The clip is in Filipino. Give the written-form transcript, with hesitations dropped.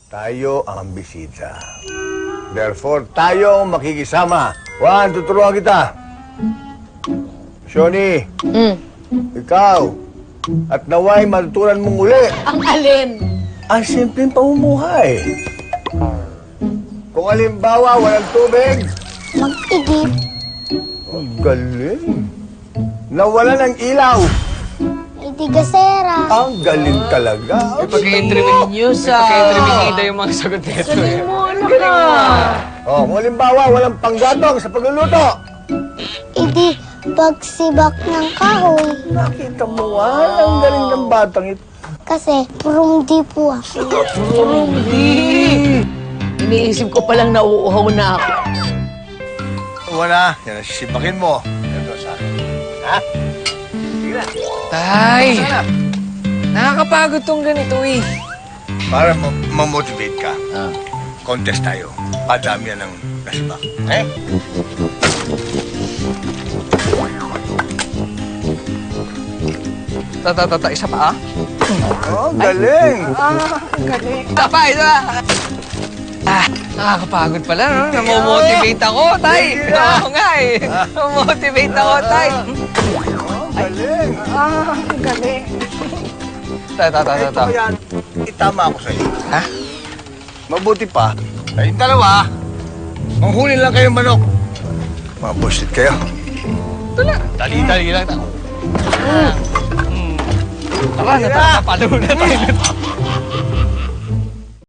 Tayo ang bisita. Therefore, tayo ang makikisama. Juan, tuturuan kita. Shoni, ikaw, at naway matutunan mong uli Ang alin? ang simpleng pamumuhay. Kung halimbawa, walang tubig, Mag-igip. ang galing. Nawala ng ilaw, Itigasera. ang galing talaga. Pag-i-interview ninyo sa... Pag-i-interview ninyo yung mga sagot nito. Galing mo, anak ka. Oh, kung halimbawa, walang panggatong sa pagluluto. Idi pagsibak ng kahoy. Nakita mo, ang galing ng batang ito. Kasi purong di po ako. Hindi. Iniisip ko palang nauuhaw na ako. Wala, yan ang sisipakin mo. Ito sa akin. Ha? Sige na. Tay! Nakakapagod tong ganito eh. Para ma-motivate ka, contest tayo. Padami yan ng nasibak. Eh? Isa pa ah? Oh, galing. Isa pa, isa! Nakakapagod pala, no? Namomotivate ako, tay! Oo nga eh! Namomotivate ako, tay! Galing. Galing! Ito yan, itama ako sa'yo. Ha? Mabuti pa, kayong dalawa, manghuli lang kayong manok. Mga bullshit kayo. Ito na! Dali-dali lang. Tara, napapalo na tayo.